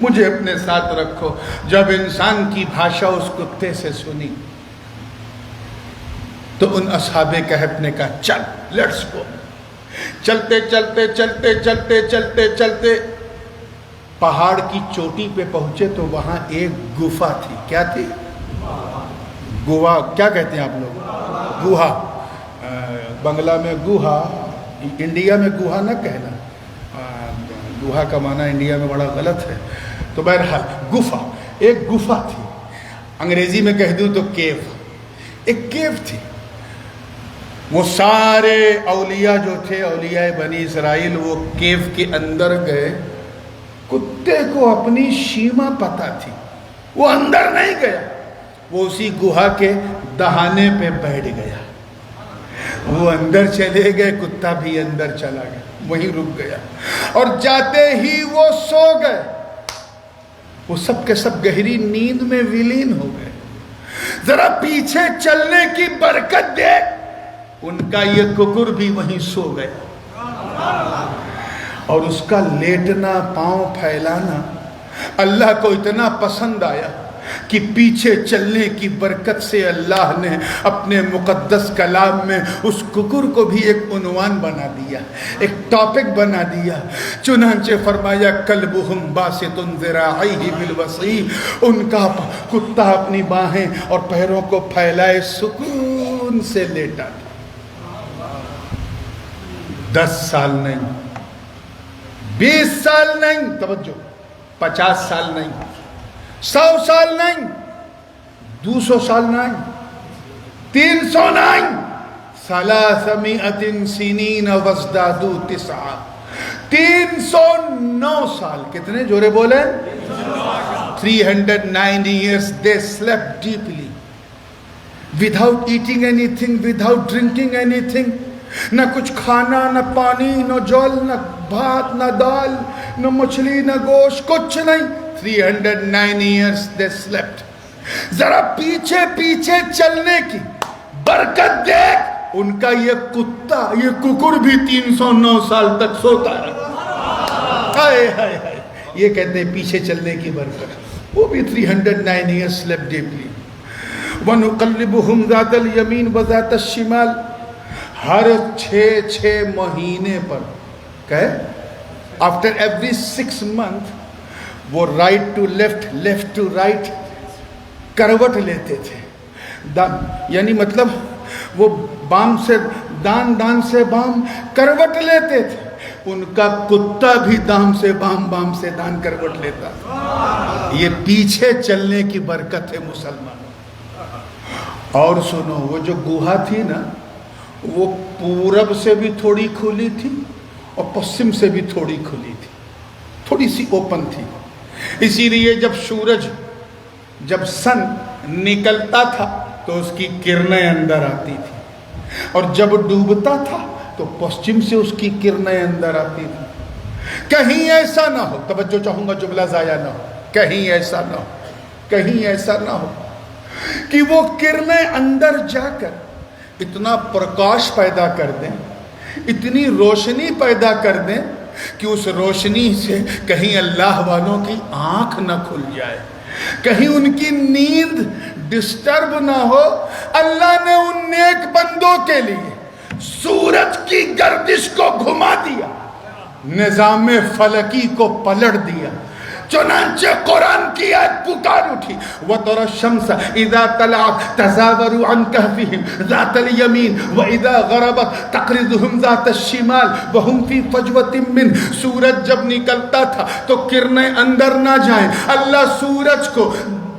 مجھے اپنے ساتھ رکھو. جب انسان کی بھاشا اس کتے سے سنی تو ان اصحاب کہف نے کہا چل لیٹس گو. چلتے چلتے چلتے چلتے چلتے چلتے پہاڑ کی چوٹی پہ پہنچے تو وہاں ایک گفا تھی. کیا تھی؟ گوہا. کیا کہتے ہیں آپ لوگ؟ گوہا. بنگلہ میں گوہا، انڈیا میں گوہا نہ کہنا. گوہا کا معنی انڈیا میں بڑا غلط ہے. تو بہرحال گفا، ایک گفا تھی. انگریزی میں کہہ دوں تو کیو. ایک کیو تھی. وہ سارے اولیاء جو تھے، اولیاء بنی اسرائیل، وہ کیو کے اندر گئے. کتے کو اپنی شیما پتہ تھی، وہ اندر نہیں گیا. وہ اسی گوہا کے دہانے پہ بیٹھ گیا. وہ اندر چلے گئے، کتا بھی اندر چلا گیا، وہیں رک گیا. اور جاتے ہی وہ سو گئے. وہ سب کے سب گہری نیند میں ولین ہو گئے. ذرا پیچھے چلنے کی برکت دیکھ، ان کا یہ ککر بھی وہیں سو گیا. اور اس کا لیٹنا، پاؤں پھیلانا اللہ کو اتنا پسند آیا کہ پیچھے چلنے کی برکت سے اللہ نے اپنے مقدس کلام میں اس ککر کو بھی ایک عنوان بنا دیا، ایک ٹاپک بنا دیا. چنانچہ فرمایا کلبہم باسط ذراعیہ بالوصیل. ان کا کتا اپنی باہیں اور پیروں کو پھیلائے سکون سے لیٹا تھا. 10 سال نہیں، 20 سال نہیں، توجہ، 50 سال نہیں، 100 سال نہیں، 200 سال نہیں، 300 نہیں، 300 سنین وازدادوا 9. 309 سال. کتنے جورے بولے؟ 309 years they slept deeply without eating anything, without drinking anything. نہ کچھ کھانا، نہ پانی، نہ جل، نہ بھات، نہ دال، نہ مچھلی، نہ گوشت، کچھ نہیں. 309 years they slept. ذرا پیچھے پیچھے چلنے کی برکت دیکھ. ان کا یہ کتا، یہ ککر بھی 309 سال تک سوتا رہا. ہائے ہائے ہائے. یہ کہتے ہیں پیچھے چلنے کی برکت. وہ بھی 309 years slept deeply. وَنُقَلِّبُهُمْ ذَاتَ الْيَمِينِ وَذَاتَ الشِّمَالِ. ہر 6 مہینے پر کہے after every 6 month وہ right to left, left to right کروٹ لیتے تھے. یعنی مطلب وہ بام سے دان سے بام کروٹ لیتے تھے. ان کا کتا بھی دام سے بام، بام سے دان کروٹ لیتا تھا. یہ پیچھے چلنے کی برکت ہے مسلمان. اور سنو، وہ جو گوہا تھی نا، وہ پورب سے بھی تھوڑی کھلی تھی اور پشچم سے بھی تھوڑی کھلی تھی، تھوڑی سی اوپن تھی. اسی لیے جب سن نکلتا تھا تو اس کی کرنیں اندر آتی تھی، اور جب ڈوبتا تھا تو پشچم سے اس کی کرنیں اندر آتی تھی. کہیں ایسا نہ ہو، توجہ چاہوں گا جملہ ضائع نہ ہو، کہیں ایسا نہ ہو، کہیں ایسا نہ ہو کہ وہ کرنیں اندر جا کر اتنا پرکاش پیدا کر دیں، اتنی روشنی پیدا کر دیں کہ اس روشنی سے کہیں اللہ والوں کی آنکھ نہ کھل جائے، کہیں ان کی نیند ڈسٹرب نہ ہو. اللہ نے ان نیک بندوں کے لیے سورج کی گردش کو گھما دیا، نظام فلکی کو پلٹ دیا. چنانچہ قرآن کی آیت پکار اٹھی وَتَرَى الشَّمْسَ إِذَا طَلَعَتْ تَزَاوَرُ عَنْ كَهْفِهِمْ ذَاتَ الْيَمِينِ وَإِذَا غَرَبَتْ تَقْرِضُهُمْ ذَاتَ الشِّمَالِ وَهُمْ فِي فَجْوَةٍ مِّنْ. سورج جب نکلتا تھا تو کرنیں اندر نہ جائیں، اللہ سورج کو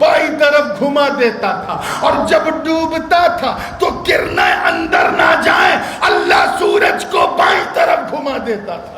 بائیں طرف گھما دیتا تھا، اور جب ڈوبتا تھا تو کرنیں اندر نہ جائیں، اللہ سورج کو بائیں طرف گھما دیتا تھا.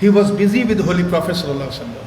he was busy with holy prophet sallallahu alaihi wasallam।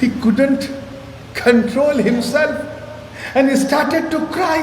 He couldn't control himself and started to cry।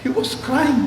he was crying,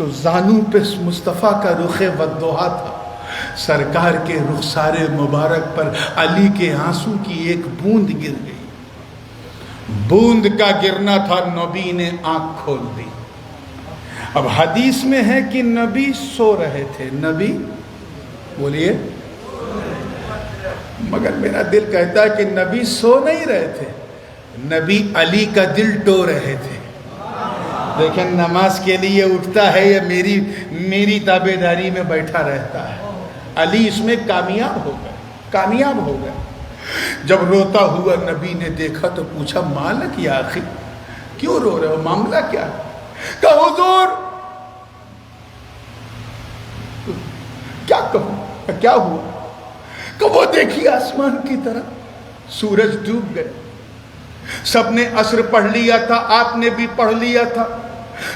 تو زانو پہ مصطفیٰ کا رخ والضحیٰ تھا، سرکار کے رخسار مبارک پر علی کے آنسو کی ایک بوند گر گئی. بوند کا گرنا تھا، نبی نے آنکھ کھول دی. اب حدیث میں ہے کہ نبی سو رہے تھے. نبی بولیے، مگر میرا دل کہتا ہے کہ نبی سو نہیں رہے تھے، نبی علی کا دل ٹو رہے تھے. دیکھیں نماز کے لیے اٹھتا ہے یا میری تابعداری میں بیٹھا رہتا ہے. علی اس میں کامیاب ہو گئے. جب روتا ہوا نبی نے دیکھا تو پوچھا مالک یا آخر کیوں رو رہے ہو، معاملہ کیا ہے؟ کہا حضور کیا کہوں، کیا ہوا؟ کہ وہ دیکھیے آسمان کی طرف سورج ڈوب گئے. سب نے عصر پڑھ لیا تھا، آپ نے بھی پڑھ لیا تھا،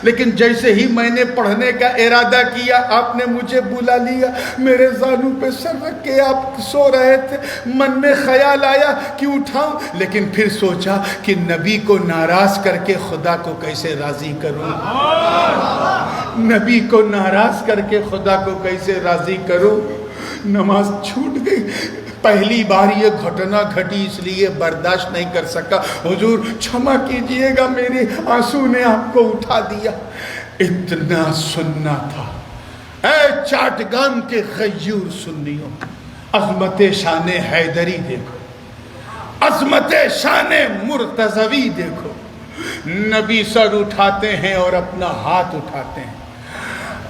لیکن جیسے ہی میں نے پڑھنے کا ارادہ کیا آپ نے مجھے بلا لیا. میرے زانو پہ سر رکھ کے آپ سو رہے تھے. من میں خیال آیا کہ اٹھاؤں، لیکن پھر سوچا کہ نبی کو ناراض کر کے خدا کو کیسے راضی کروں. نبی کو ناراض کر کے خدا کو کیسے راضی کروں. نماز چھوٹ گئی. پہلی بار یہ گھٹنا گھٹی اس لیے برداشت نہیں کر سکا. حضور چھما کیجئے گا، میرے آنسو نے آپ کو اٹھا دیا. اتنا سننا تھا. اے چاٹگام کے غیور سنیوں، عظمت شان حیدری دیکھو، عظمت شان مرتضوی دیکھو. نبی سر اٹھاتے ہیں اور اپنا ہاتھ اٹھاتے ہیں.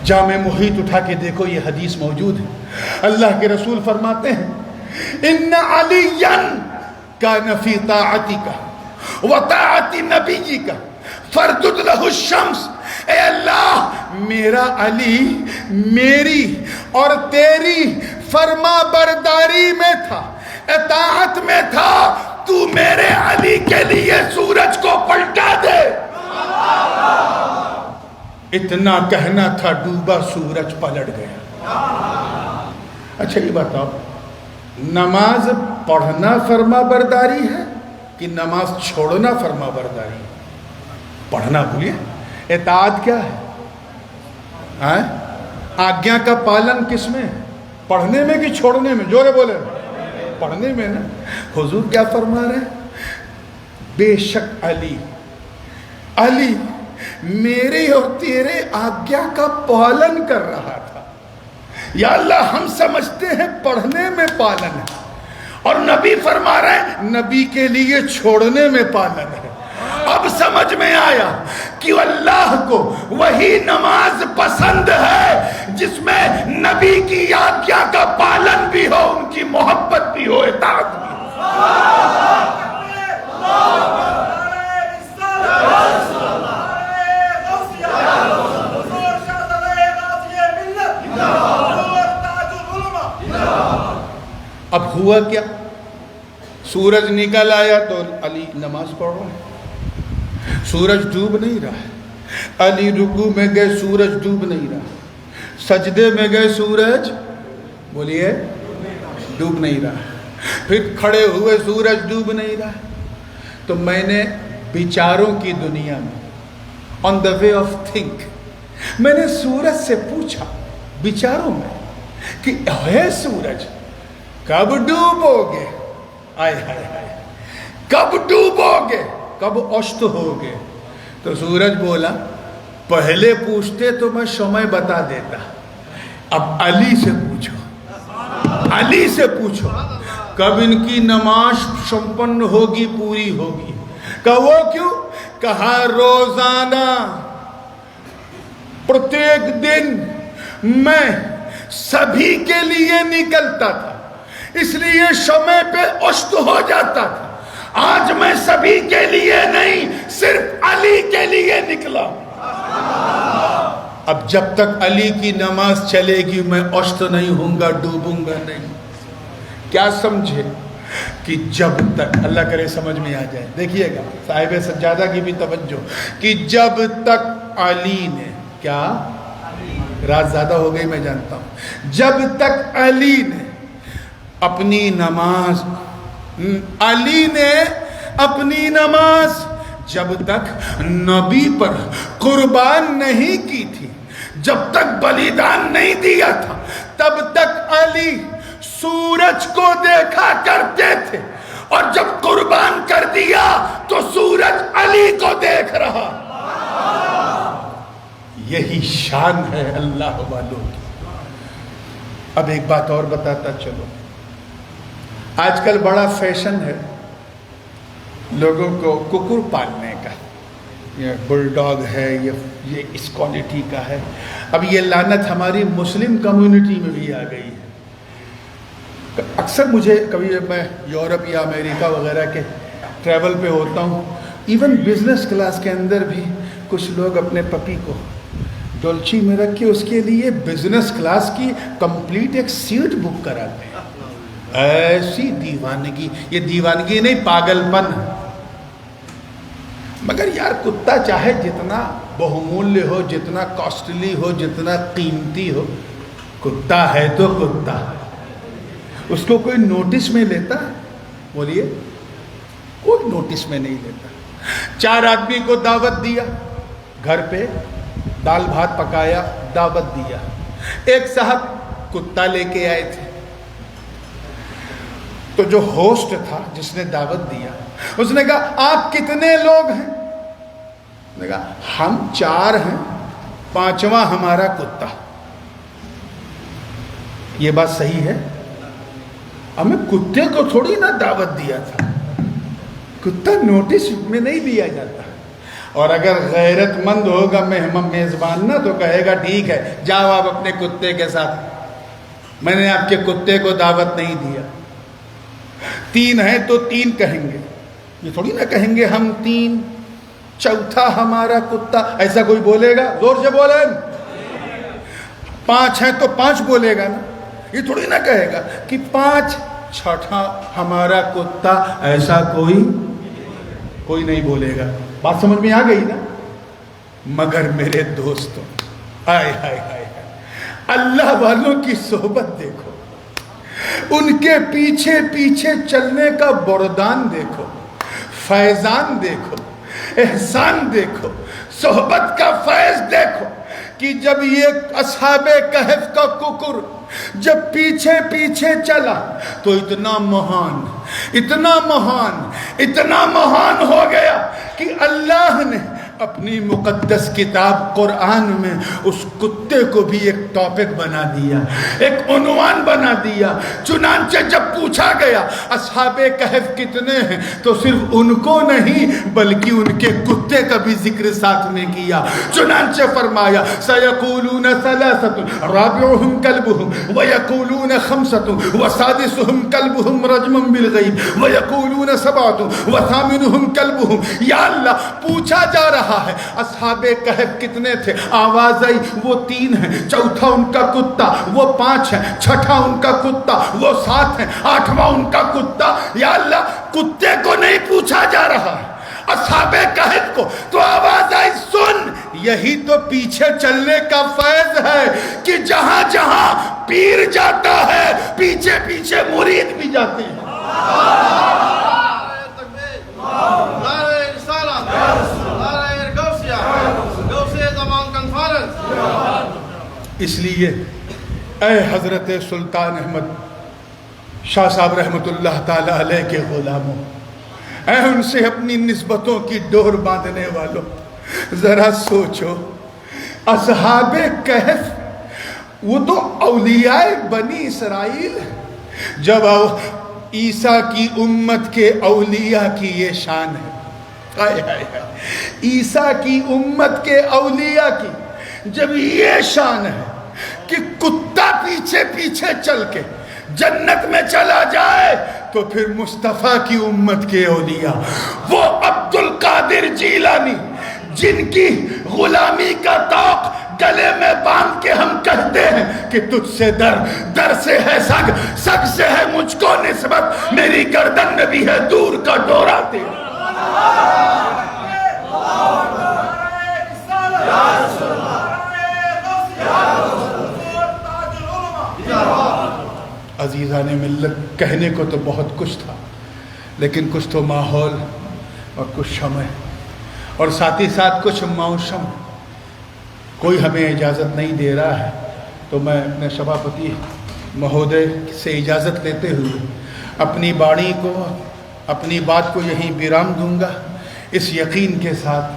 جامع محیط اٹھا کے دیکھو، یہ حدیث موجود ہے. اللہ کے رسول فرماتے ہیں ان علیاً کان فی طاعتک و طاعت نبیک فردد لہ الشمس. اے اللہ، میرا علی میری اور تیری فرما برداری میں تھا، اطاعت میں تھا. تو میرے علی کے لیے سورج کو پلٹا دے. اتنا کہنا تھا، ڈوبا سورج پلٹ گیا. اچھا یہ بتاؤ، نماز پڑھنا فرما برداری ہے کہ نماز چھوڑنا فرما برداری ہے؟ پڑھنا بھولیے. اطاعت کیا ہے؟ آگیا کا پالن کس میں؟ پڑھنے میں کہ چھوڑنے میں؟ جورے بولے. پڑھنے میں نا. حضور کیا فرما رہے ہیں؟ بے شک علی میرے اور تیرے آگیا کا پالن کر رہا تھا. یا اللہ، ہم سمجھتے ہیں پڑھنے میں پالن ہے، اور نبی فرما رہے ہیں نبی کے لیے چھوڑنے میں پالن ہے. اب سمجھ میں آیا کہ اللہ کو وہی نماز پسند ہے جس میں نبی کی آگیا کا پالن بھی ہو، ان کی محبت بھی ہو، اطاعت بھی ہو. اب ہوا کیا؟ سورج نکل آیا تو علی نماز پڑھ رہا ہے. سورج ڈوب نہیں رہا ہے. علی رکوع میں گئے، سورج ڈوب نہیں رہا. سجدے میں گئے، سورج بولیے ڈوب نہیں رہا. پھر کھڑے ہوئے، سورج ڈوب نہیں رہا. تو میں نے بیچاروں کی دنیا میں، آن دا وے آف تھنک، میں نے سورج سے پوچھا بیچاروں میں کہ ہے سورج کب ڈوبو گے؟ آئے ہائے ہائے، کب ڈوبو گے، کب اشت ہوگے؟ تو سورج بولا پہلے پوچھتے تو میں شمع بتا دیتا، اب علی سے پوچھو، علی سے پوچھو کب ان کی نماز سمپن ہوگی، پوری ہوگی. کہا وہ کیوں؟ کہا روزانہ پرتیک دن میں سبھی کے لیے نکلتا تھا، اس لیے شمع پہ اشت ہو جاتا تھا. آج میں سبھی کے لیے نہیں، صرف علی کے لیے نکلا. اب جب تک علی کی نماز چلے گی میں اشت نہیں ہوں گا، ڈوبوں گا نہیں. کیا سمجھے کہ جب تک، اللہ کرے سمجھ میں آ جائے. دیکھیے گا صاحب سجادہ کی بھی توجہ، کہ جب تک علی نے، کیا رات زیادہ ہو گئی میں جانتا ہوں، جب تک علی نے اپنی نماز، علی نے اپنی نماز جب تک نبی پر قربان نہیں کی تھی، جب تک بلیدان نہیں دیا تھا تب تک علی سورج کو دیکھا کرتے تھے، اور جب قربان کر دیا تو سورج علی کو دیکھ رہا۔ یہی شان ہے اللہ والوں کی۔ اب ایک بات اور بتاتا چلو، آج کل بڑا فیشن ہے لوگوں کو ککر پالنے کا، یہ بل ڈاگ ہے، یہ اس کوالٹی کا ہے۔ اب یہ لعنت ہماری مسلم کمیونٹی میں بھی آ گئی ہے۔ اکثر مجھے کبھی میں یورپ یا امریکہ وغیرہ کے ٹریول پہ ہوتا ہوں، ایون بزنس کلاس کے اندر بھی کچھ لوگ اپنے پپی کو ڈولچی میں رکھ کے اس کے لیے بزنس کلاس کی کمپلیٹ ایک سیٹ بک کراتے ہیں۔ ایسی دیوانگی، یہ دیوانگی نہیں پاگل پن۔ مگر یار کتا چاہے جتنا بہمولیہ ہو، جتنا کاسٹلی ہو، جتنا قیمتی ہو، کتا ہے تو کتا۔ اس کو کوئی نوٹس میں لیتا؟ بولیے، کوئی نوٹس میں نہیں لیتا۔ 4 آدمی کو دعوت دیا، گھر پہ دال بھات پکایا، دعوت دیا۔ ایک صاحب کتا لے کے آئے تھے، تو جو ہوسٹ تھا جس نے دعوت دیا، اس نے کہا آپ کتنے لوگ ہیں؟ نے کہا ہم 4 ہیں، 5واں ہمارا کتا۔ یہ بات صحیح ہے؟ ہمیں کتے کو تھوڑی نہ دعوت دیا تھا، کتا نوٹس میں نہیں دیا جاتا۔ اور اگر غیرت مند ہوگا میزبان نا تو کہے گا ٹھیک ہے جاؤ آپ اپنے کتے کے ساتھ، میں نے آپ کے کتے کو دعوت نہیں دیا۔ 3 ہیں تو 3 کہیں گے، یہ تھوڑی نہ کہیں گے ہم 3 چوتھا ہمارا کتا۔ ایسا کوئی بولے گا؟ زور سے بولیں۔ 5 ہیں تو 5 بولے گا نا، یہ تھوڑی نہ کہے گا کہ 5 چھٹا ہمارا کتا۔ ایسا کوئی نہیں بولے گا۔ بات سمجھ میں آ گئی نا؟ مگر میرے دوستوں، ہائے ہائے ہائے، اللہ والوں کی صحبت دیکھو، ان کے پیچھے پیچھے چلنے کا بردان دیکھو، فیضان دیکھو، احسان دیکھو، صحبت کا فیض دیکھو، کہ جب یہ اصحاب کہف کا ککر جب پیچھے پیچھے چلا تو اتنا مہان ہو گیا کہ اللہ نے اپنی مقدس کتاب قرآن میں اس کتے کو بھی ایک ٹاپک بنا دیا، ایک عنوان بنا دیا۔ چنانچہ جب پوچھا گیا اصحاب کہف کتنے ہیں تو صرف ان کو نہیں بلکہ ان کے کتے کا بھی ذکر ساتھ میں کیا۔ چنانچہ فرمایا سیقولون ثلاثۃ رابعهم کلبهم ویقولون خمسۃ وسادسهم کلبهم رجما بالغیب ویقولون سبعۃ وثامنهم کلبهم۔ یا اللہ، پوچھا جا رہا ہے اصحاب کہف کتنے تھے، آواز آئی وہ 3 ہیں، چوتھا ان کا کتا، وہ 5 ہیں، چھٹا ان کا کتا، وہ 7 ہیں، 8واں ان کا کتا۔ یا اللہ، کتے کو نہیں پوچھا جا رہا ہے، اصحاب کہف کو تو آواز آئی سن۔ یہی تو پیچھے چلنے کا فیض ہے کہ جہاں جہاں پیر جاتا ہے پیچھے پیچھے مرید بھی جاتے ہیں۔ اس لیے اے حضرت سلطان احمد شاہ صاحب رحمت اللہ تعالی علیہ کے غلاموں، اے ان سے اپنی نسبتوں کی ڈور باندھنے والوں، ذرا سوچو، اصحاب کہف وہ تو اولیاء بنی اسرائیل، جب عیسیٰ کی امت کے اولیاء کی یہ شان ہے، عیسیٰ کی امت کے اولیاء کی جب یہ شان ہے کہ کتا پیچھے پیچھے چل کے جنت میں چلا جائے، تو پھر مصطفیٰ کی امت کے اولیاء، وہ عبد القادر جیلانی جن کی غلامی کا طوق گلے میں باندھ کے ہم کہتے ہیں کہ تجھ سے در سے ہے سگ، سگ سے ہے مجھ کو نسبت، میری گردن میں بھی ہے دور کا ڈورا تیرا۔ عزیزان ملت، کہنے کو تو بہت کچھ تھا، لیکن کچھ تو ماحول اور کچھ شمع اور ساتھ ہی ساتھ کچھ موسم، کوئی ہمیں اجازت نہیں دے رہا ہے تو میں اپنے سبھاپتی مہودے سے اجازت لیتے ہوئے اپنی باڑی کو اپنی بات کو یہیں ویرام دوں گا، اس یقین کے ساتھ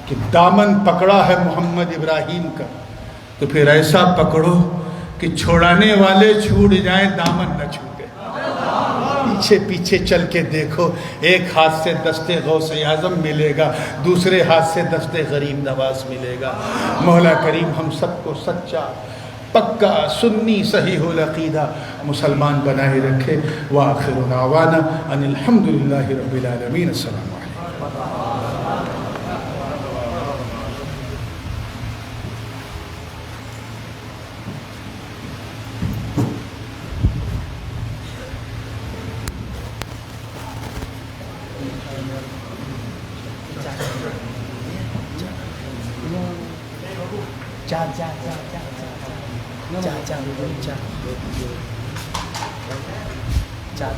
کہ دامن پکڑا ہے محمد ابراہیم کا تو پھر ایسا پکڑو کہ چھوڑانے والے چھوٹ جائیں دامن نہ چھوٹے۔ پیچھے پیچھے چل کے دیکھو، ایک ہاتھ سے دست غوث اعظم ملے گا، دوسرے ہاتھ سے دست غریب نواز ملے گا۔ مولا کریم ہم سب کو سچا پکا سنی صحیح العقیدہ مسلمان بنائے رکھے۔ وآخر دعوانا ان الحمدللہ رب العالمین۔ السلام علیکم۔ Cha